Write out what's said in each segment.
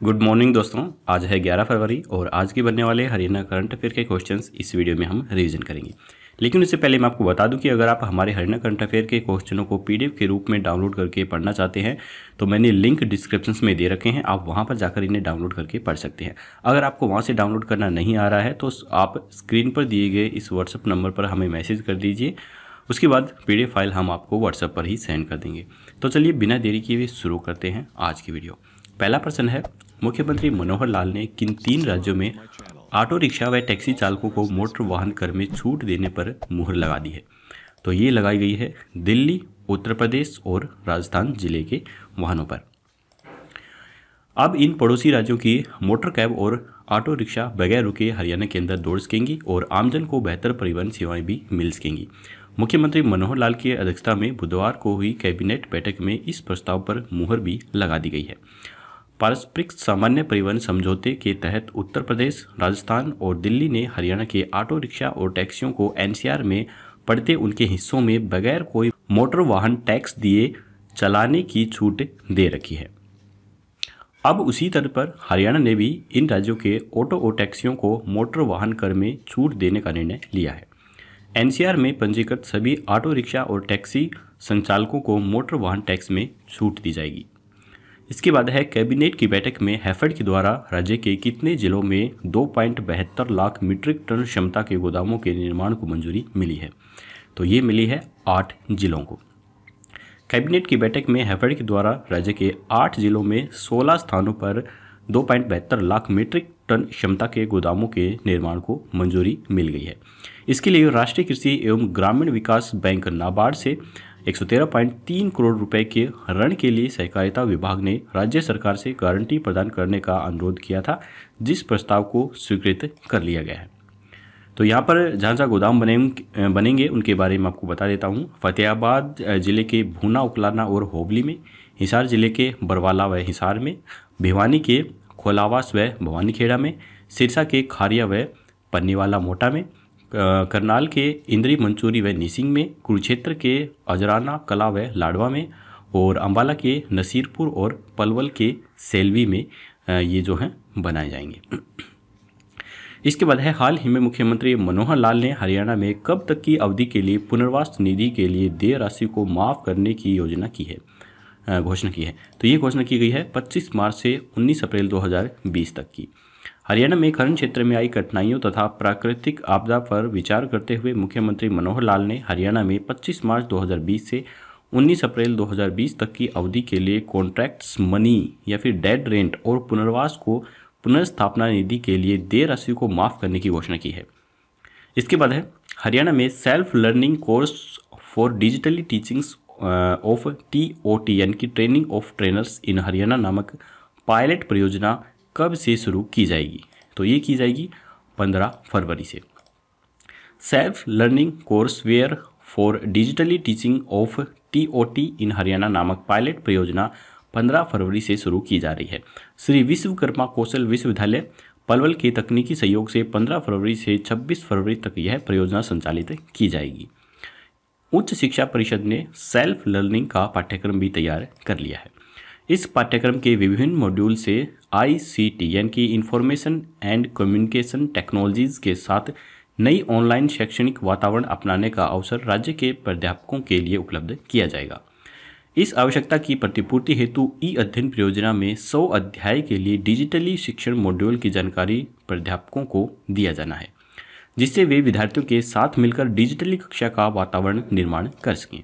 Good morning दोस्तों। आज है 11 फरवरी और आज के बनने वाले हरियाणा करंट अफेयर के क्वेश्चंस इस वीडियो में हम रिवीजन करेंगे। लेकिन उससे पहले मैं आपको बता दूं कि अगर आप हमारे हरियाणा करंट अफेयर के क्वेश्चनों को पीडीएफ के रूप में डाउनलोड करके पढ़ना चाहते हैं तो मैंने लिंक डिस्क्रिप्शन में दे रखे हैं, आप वहां पर जाकर इन्हें डाउनलोड करके पढ़ सकते हैं। अगर आपको वहां से डाउनलोड करना नहीं आ रहा है तो आप स्क्रीन पर दिए गए इस व्हाट्सएप नंबर पर हमें मैसेज कर दीजिए, उसके बाद पीडीएफ फाइल हम आपको व्हाट्सएप पर ही सेंड कर देंगे। तो चलिए बिना देरी किए हुए शुरू करते हैं आज की वीडियो। पहला प्रश्न है, मुख्यमंत्री मनोहर लाल ने किन 3 राज्यों में ऑटो रिक्शा व टैक्सी चालकों को मोटर वाहन कर में छूट देने पर मुहर लगा दी है? तो ये लगाई गई है दिल्ली, उत्तर प्रदेश और राजस्थान जिले के वाहनों पर। अब इन पड़ोसी राज्यों की मोटर कैब और ऑटो रिक्शा बगैर रुके हरियाणा के अंदर दौड़ सकेंगी और आमजन को बेहतर परिवहन सेवाएं भी मिल सकेंगी। मुख्यमंत्री मनोहर लाल की अध्यक्षता में बुधवार को हुई कैबिनेट बैठक में इस प्रस्ताव पर मुहर भी लगा दी गई है। पारस्परिक सामान्य परिवहन समझौते के तहत उत्तर प्रदेश, राजस्थान और दिल्ली ने हरियाणा के ऑटो रिक्शा और टैक्सियों को एनसीआर में पड़ते उनके हिस्सों में बगैर कोई मोटर वाहन टैक्स दिए चलाने की छूट दे रखी है। अब उसी तरह पर हरियाणा ने भी इन राज्यों के ऑटो और टैक्सियों को मोटर वाहन कर में छूट देने का निर्णय लिया है। एनसीआर में पंजीकृत सभी ऑटो रिक्शा और टैक्सी संचालकों को मोटर वाहन टैक्स में छूट दी जाएगी। इसके बाद है, कैबिनेट की बैठक में हैफेड के द्वारा राज्य के कितने जिलों में 2.72 लाख मीट्रिक टन क्षमता के गोदामों के निर्माण को मंजूरी मिली है? तो ये मिली है 8 जिलों को। कैबिनेट की बैठक में हैफेड के द्वारा राज्य के 8 जिलों में 16 स्थानों पर 2.72 लाख मीट्रिक टन क्षमता के गोदामों के निर्माण को मंजूरी मिल गई है। इसके लिए राष्ट्रीय कृषि एवं ग्रामीण विकास बैंक नाबार्ड से 113.3 करोड़ रुपए के ऋण के लिए सहकारिता विभाग ने राज्य सरकार से गारंटी प्रदान करने का अनुरोध किया था, जिस प्रस्ताव को स्वीकृत कर लिया गया है। तो यहाँ पर जहाँ गोदाम बनेंगे उनके बारे में आपको बता देता हूँ। फतेहाबाद जिले के भूना, उकलाना और होबली में, हिसार जिले के बरवाला व हिसार में, भिवानी के खोलावास व भवानीखेड़ा में, सिरसा के खारिया व पन्नीवाला मोटा में, करनाल के इंद्री मंचूरी व निसिंग में, कुरुक्षेत्र के अजराना कला व लाडवा में और अंबाला के नसीरपुर और पलवल के सेल्वी में ये जो हैं बनाए जाएंगे। इसके बाद है, हाल ही में मुख्यमंत्री मनोहर लाल ने हरियाणा में कब तक की अवधि के लिए पुनर्वास निधि के लिए देय राशि को माफ़ करने की घोषणा की है। तो ये घोषणा की गई है 25 मार्च से 19 अप्रैल 2020 तक की। हरियाणा में खनन क्षेत्र में आई कठिनाइयों तथा प्राकृतिक आपदा पर विचार करते हुए मुख्यमंत्री मनोहर लाल ने हरियाणा में 25 मार्च 2020 से 19 अप्रैल 2020 तक की अवधि के लिए कॉन्ट्रैक्ट्स मनी या फिर डेड रेंट और पुनर्वास को पुनर्स्थापना निधि के लिए देय राशि को माफ़ करने की घोषणा की है। इसके बाद है, हरियाणा में self learning course for digitally teachings of TOT यानी कि training of trainers in Haryana नामक पायलट परियोजना कब से शुरू की जाएगी? तो ये की जाएगी 15 फरवरी से। Self learning course ware for digitally teaching of TOT in Haryana नामक पायलट परियोजना 15 फरवरी से शुरू की जा रही है। श्री विश्वकर्मा कौशल विश्वविद्यालय पलवल के तकनीकी सहयोग से 15 फरवरी से 26 फरवरी तक यह परियोजना संचालित की जाएगी। उच्च शिक्षा परिषद ने सेल्फ लर्निंग का पाठ्यक्रम भी तैयार कर लिया है। इस पाठ्यक्रम के विभिन्न मॉड्यूल से ICT यानी कि इंफॉर्मेशन एंड कम्युनिकेशन टेक्नोलॉजीज के साथ नई ऑनलाइन शैक्षणिक वातावरण अपनाने का अवसर राज्य के प्राध्यापकों के लिए उपलब्ध किया जाएगा। इस आवश्यकता की प्रतिपूर्ति हेतु अध्ययन परियोजना में 100 अध्याय के लिए डिजिटली शिक्षण मॉड्यूल की जानकारी प्राध्यापकों को दिया जाना है, जिससे वे विद्यार्थियों के साथ मिलकर डिजिटली कक्षा का वातावरण निर्माण कर सकें।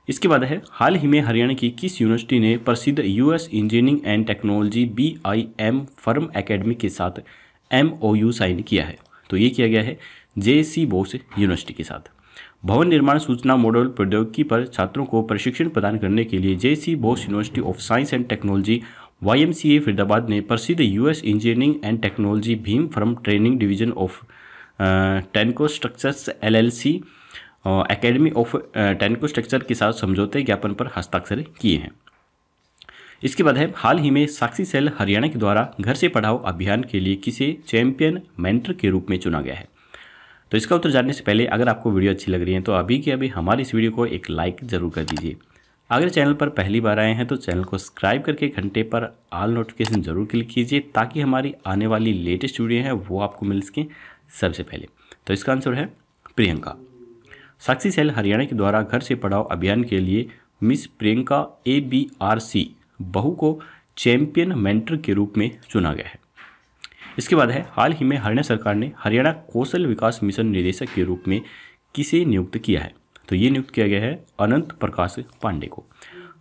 इसके बाद है, हाल ही में हरियाणा की किस यूनिवर्सिटी ने प्रसिद्ध US engineering and technology BIM firm academy के साथ MOU साइन किया है? तो ये किया गया है JC बोस यूनिवर्सिटी के साथ। भवन निर्माण सूचना मॉडल प्रौद्योगिकी पर छात्रों को प्रशिक्षण प्रदान करने के लिए JC Bose university of science and technology YMCA Faridabad ने प्रसिद्ध US engineering and technology Bhim firm training division of टेनको स्ट्रक्चर्स LLC एकेडमी ऑफ टेनको स्ट्रक्चर के साथ समझौते ज्ञापन पर हस्ताक्षर किए हैं। इसके बाद है, हाल ही में साक्षी सेल हरियाणा के द्वारा घर से पढ़ाओ अभियान के लिए किसे चैंपियन मेंटर के रूप में चुना गया है? तो इसका उत्तर जानने से पहले अगर आपको वीडियो अच्छी लग रही है तो अभी के अभी हमारी इस वीडियो को एक लाइक ज़रूर कर दीजिए। अगर चैनल पर पहली बार आए हैं तो चैनल को सब्सक्राइब करके घंटे पर ऑल नोटिफिकेशन जरूर क्लिक कीजिए ताकि हमारी आने वाली लेटेस्ट वीडियो है वो आपको मिल सके सबसे पहले। तो इसका आंसर है प्रियंका। साक्षी सेल हरियाणा के द्वारा घर से पढ़ाओ अभियान के लिए मिस प्रियंका ABRC बहू को चैंपियन मेंटर के रूप में चुना गया है। इसके बाद है हाल ही में हरियाणा सरकार ने हरियाणा कौशल विकास मिशन निदेशक के रूप में किसे नियुक्त किया है? तो ये नियुक्त किया गया है अनंत प्रकाश पांडे को।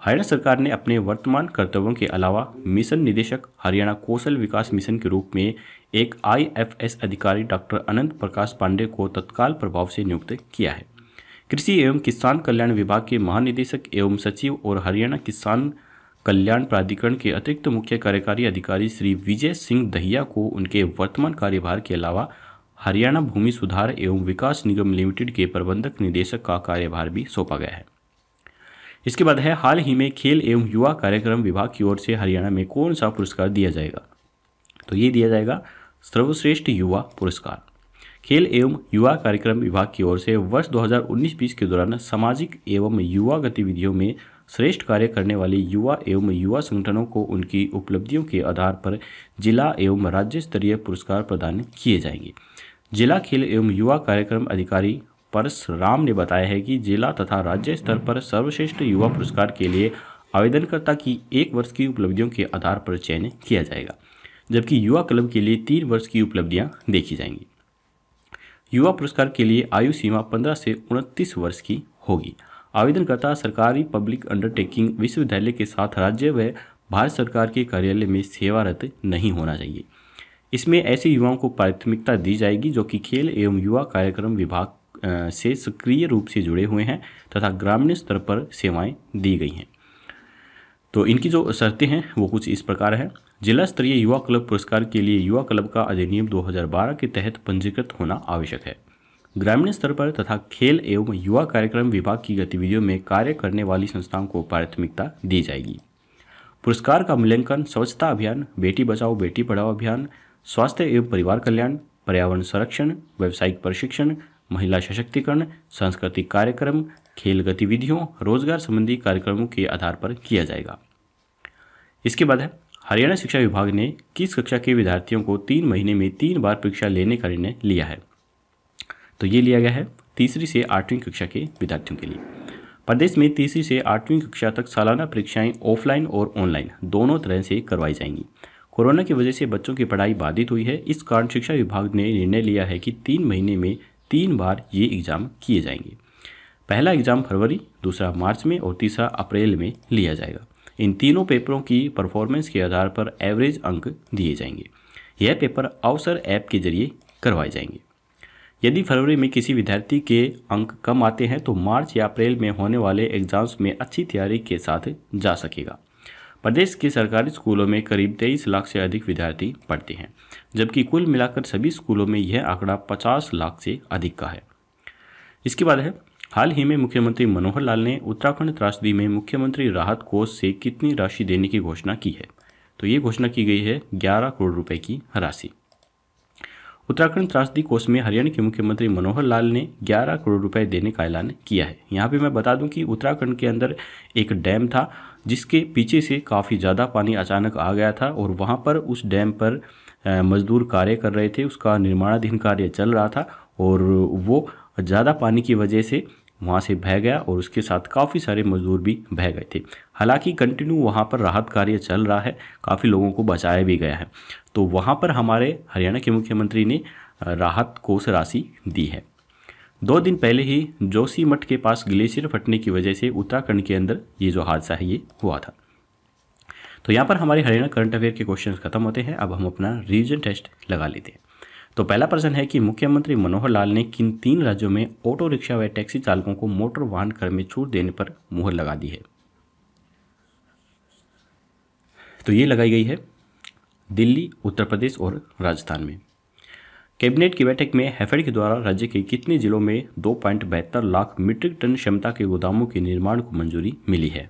हरियाणा सरकार ने अपने वर्तमान कर्तव्यों के अलावा मिशन निदेशक हरियाणा कौशल विकास मिशन के रूप में एक IFS अधिकारी डॉक्टर अनंत प्रकाश पांडे को तत्काल प्रभाव से नियुक्त किया है। कृषि एवं किसान कल्याण विभाग के महानिदेशक एवं सचिव और हरियाणा किसान कल्याण प्राधिकरण के अतिरिक्त मुख्य कार्यकारी अधिकारी श्री विजय सिंह दहिया को उनके वर्तमान कार्यभार के अलावा हरियाणा भूमि सुधार एवं विकास निगम लिमिटेड के प्रबंधक निदेशक का कार्यभार भी सौंपा गया है। इसके बाद है हाल ही में खेल एवं युवा कार्यक्रम विभाग की ओर से हरियाणा में कौन सा पुरस्कार दिया जाएगा? तो ये दिया जाएगा सर्वश्रेष्ठ युवा पुरस्कार। खेल एवं युवा कार्यक्रम विभाग की ओर से वर्ष 2019-20 के दौरान सामाजिक एवं युवा गतिविधियों में श्रेष्ठ कार्य करने वाले युवा एवं युवा संगठनों को उनकी उपलब्धियों के आधार पर जिला एवं राज्य स्तरीय पुरस्कार प्रदान किए जाएंगे। जिला खेल एवं युवा कार्यक्रम अधिकारी परसराम ने बताया है कि जिला तथा राज्य स्तर पर सर्वश्रेष्ठ युवा पुरस्कार के लिए आवेदनकर्ता की 1 वर्ष की उपलब्धियों के आधार पर चयन किया जाएगा, जबकि युवा क्लब के लिए 3 वर्ष की उपलब्धियां देखी जाएंगी। युवा पुरस्कार के लिए आयु सीमा 15 से 29 वर्ष की होगी। आवेदनकर्ता सरकारी पब्लिक अंडरटेकिंग विश्वविद्यालय के साथ राज्य व भारत सरकार के कार्यालय में सेवारत नहीं होना चाहिए। इसमें ऐसे युवाओं को प्राथमिकता दी जाएगी जो कि खेल एवं युवा कार्यक्रम विभाग से सक्रिय रूप से जुड़े हुए हैं तथा ग्रामीण स्तर पर सेवाएं दी गई हैं। तो इनकी जो शर्तें हैं वो कुछ इस प्रकार है। जिला स्तरीय युवा क्लब पुरस्कार के लिए युवा क्लब का अधिनियम 2012 के तहत पंजीकृत होना आवश्यक है। ग्रामीण स्तर पर तथा खेल एवं युवा कार्यक्रम विभाग की गतिविधियों में कार्य करने वाली संस्थाओं को प्राथमिकता दी जाएगी। पुरस्कार का मूल्यांकन स्वच्छता अभियान, बेटी बचाओ बेटी पढ़ाओ अभियान, स्वास्थ्य एवं परिवार कल्याण, पर्यावरण संरक्षण, व्यावसायिक प्रशिक्षण, महिला सशक्तिकरण, सांस्कृतिक कार्यक्रम, खेल गतिविधियों, रोजगार संबंधी कार्यक्रमों के आधार पर किया जाएगा। इसके बाद है हरियाणा शिक्षा विभाग ने किस कक्षा के विद्यार्थियों को 3 महीने में 3 बार परीक्षा लेने का निर्णय लिया है? तो ये लिया गया है 3री से 8वीं कक्षा के विद्यार्थियों के लिए। प्रदेश में 3री से 8वीं कक्षा तक सालाना परीक्षाएं ऑफलाइन और ऑनलाइन दोनों तरह से करवाई जाएंगी। कोरोना की वजह से बच्चों की पढ़ाई बाधित हुई है, इस कारण शिक्षा विभाग ने निर्णय लिया है कि 3 महीने में 3 बार ये एग्ज़ाम किए जाएंगे। पहला एग्ज़ाम फरवरी, दूसरा मार्च में और तीसरा अप्रैल में लिया जाएगा। इन तीनों पेपरों की परफॉर्मेंस के आधार पर एवरेज अंक दिए जाएंगे। यह पेपर अवसर ऐप के जरिए करवाए जाएंगे। यदि फरवरी में किसी विद्यार्थी के अंक कम आते हैं तो मार्च या अप्रैल में होने वाले एग्जाम्स में अच्छी तैयारी के साथ जा सकेगा। प्रदेश के सरकारी स्कूलों में करीब 23 लाख से अधिक विद्यार्थी पढ़ते हैं, जबकि कुल मिलाकर सभी स्कूलों में यह आंकड़ा 50 लाख से अधिक का है। इसके बाद है हाल ही में मुख्यमंत्री मनोहर लाल ने उत्तराखंड त्रासदी में मुख्यमंत्री राहत कोष से कितनी राशि देने की घोषणा की है? तो ये घोषणा की गई है 11 करोड़ रुपए की राशि। उत्तराखंड त्रासदी कोष में हरियाणा के मुख्यमंत्री मनोहर लाल ने 11 करोड़ रुपए देने का ऐलान किया है। यहाँ पे मैं बता दूं कि उत्तराखंड के अंदर एक डैम था जिसके पीछे से काफ़ी ज़्यादा पानी अचानक आ गया था और वहाँ पर उस डैम पर मजदूर कार्य कर रहे थे, उसका निर्माणाधीन कार्य चल रहा था और वो ज़्यादा पानी की वजह से वहाँ से बह गया और उसके साथ काफ़ी सारे मजदूर भी बह गए थे। हालांकि कंटिन्यू वहाँ पर राहत कार्य चल रहा है, काफ़ी लोगों को बचाया भी गया है। तो वहाँ पर हमारे हरियाणा के मुख्यमंत्री ने राहत कोष राशि दी है। 2 दिन पहले ही जोशीमठ के पास ग्लेशियर फटने की वजह से उत्तराखंड के अंदर ये जो हादसा है ये हुआ था। तो यहाँ पर हमारे हरियाणा करंट अफेयर के क्वेश्चन खत्म होते हैं। अब हम अपना रिवीजन टेस्ट लगा लेते हैं। तो पहला प्रश्न है कि मुख्यमंत्री मनोहर लाल ने किन 3 राज्यों में ऑटो रिक्शा व टैक्सी चालकों को मोटर वाहन कर में छूट देने पर मुहर लगा दी है? तो ये लगाई गई है दिल्ली, उत्तर प्रदेश और राजस्थान में। कैबिनेट की बैठक में हैफेड के द्वारा राज्य के कितने जिलों में 2.72 लाख मीट्रिक टन क्षमता के गोदामों के निर्माण को मंजूरी मिली है?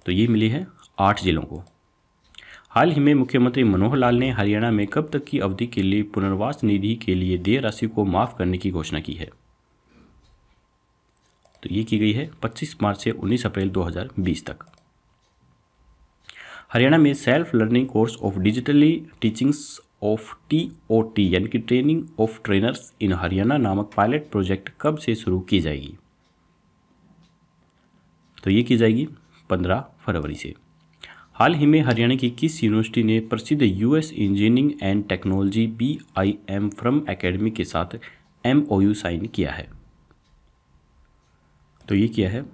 तो ये मिली है 8 जिलों को। हाल ही में मुख्यमंत्री मनोहर लाल ने हरियाणा में कब तक की अवधि के लिए पुनर्वास निधि के लिए देय राशि को माफ करने की घोषणा की है? तो ये की गई है 25 मार्च से 19 अप्रैल 2020 तक। हरियाणा में self learning course of digitally teachings of TOT यानी कि training of trainers in Haryana नामक पायलट प्रोजेक्ट कब से शुरू की जाएगी? तो ये की जाएगी 15 फरवरी से। हाल ही में हरियाणा की किस यूनिवर्सिटी ने प्रसिद्ध US engineering and technology BIM from academy के साथ MOU साइन किया है? तो ये किया है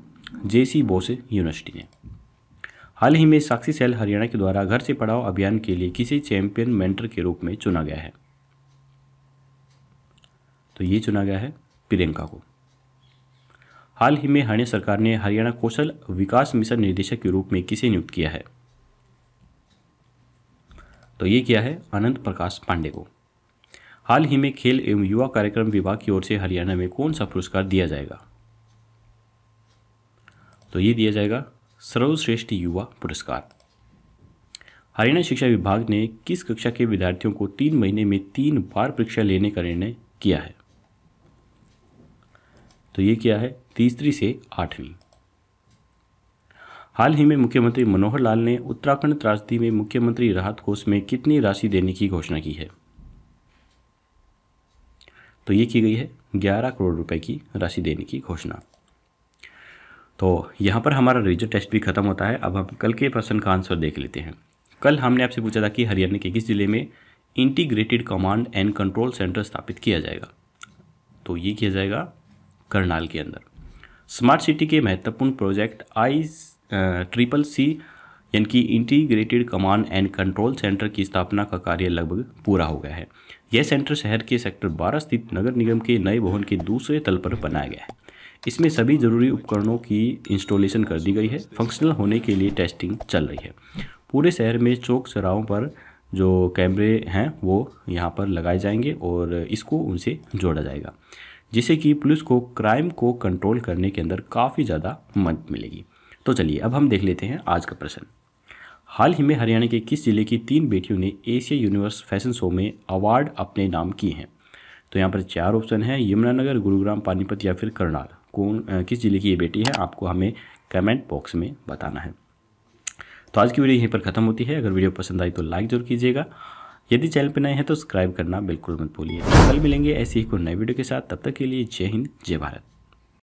JC बोस यूनिवर्सिटी ने। हाल ही में साक्षी सेल हरियाणा के द्वारा घर से पढ़ाओ अभियान के लिए किसे चैंपियन मेंटर के रूप में चुना गया है? तो ये चुना गया है प्रियंका को। हाल ही में हरियाणा सरकार ने हरियाणा कौशल विकास मिशन निदेशक के रूप में किसे नियुक्त किया है? तो ये किया है आनंद प्रकाश पांडे को। हाल ही में खेल एवं युवा कार्यक्रम विभाग की ओर से हरियाणा में कौन सा पुरस्कार दिया जाएगा? तो ये दिया जाएगा सर्वश्रेष्ठ युवा पुरस्कार। हरियाणा शिक्षा विभाग ने किस कक्षा के विद्यार्थियों को 3 महीने में 3 बार परीक्षा लेने का निर्णय किया है? तो ये किया है तीसरी से 8वीं। हाल ही में मुख्यमंत्री मनोहर लाल ने उत्तराखंड त्रासदी में मुख्यमंत्री राहत कोष में कितनी राशि देने की घोषणा की है? तो ये की गई है 11 करोड़ रुपए की राशि देने की घोषणा। तो यहाँ पर हमारा रिविजन टेस्ट भी खत्म होता है। अब हम कल के प्रश्न का आंसर देख लेते हैं। कल हमने आपसे पूछा था कि हरियाणा के किस जिले में integrated command and control centre स्थापित किया जाएगा? तो ये किया जाएगा करनाल के अंदर। स्मार्ट सिटी के महत्वपूर्ण प्रोजेक्ट ICCC यानी कि integrated command and control centre की स्थापना का कार्य लगभग पूरा हो गया है। यह सेंटर शहर के सेक्टर 12 स्थित नगर निगम के नए भवन के दूसरे तल पर बनाया गया है। इसमें सभी जरूरी उपकरणों की इंस्टॉलेशन कर दी गई है। फंक्शनल होने के लिए टेस्टिंग चल रही है। पूरे शहर में चौक चौराहों पर जो कैमरे हैं वो यहाँ पर लगाए जाएंगे और इसको उनसे जोड़ा जाएगा, जिससे कि पुलिस को क्राइम को कंट्रोल करने के अंदर काफ़ी ज़्यादा मदद मिलेगी। तो चलिए अब हम देख लेते हैं आज का प्रश्न। हाल ही में हरियाणा के किस जिले की 3 बेटियों ने एशिया यूनिवर्स फैशन शो में अवार्ड अपने नाम किए हैं? तो यहाँ पर 4 ऑप्शन है, यमुनानगर, गुरुग्राम, पानीपत या फिर करनाल। किस जिले की ये बेटी है आपको हमें कमेंट बॉक्स में बताना है। तो आज की वीडियो यहीं पर खत्म होती है। अगर वीडियो पसंद आई तो लाइक जरूर कीजिएगा। यदि चैनल पर नए हैं तो सब्सक्राइब करना बिल्कुल मत भूलिए। कल मिलेंगे ऐसी ही कोई नई वीडियो के साथ। तब तक के लिए जय हिंद, जय भारत।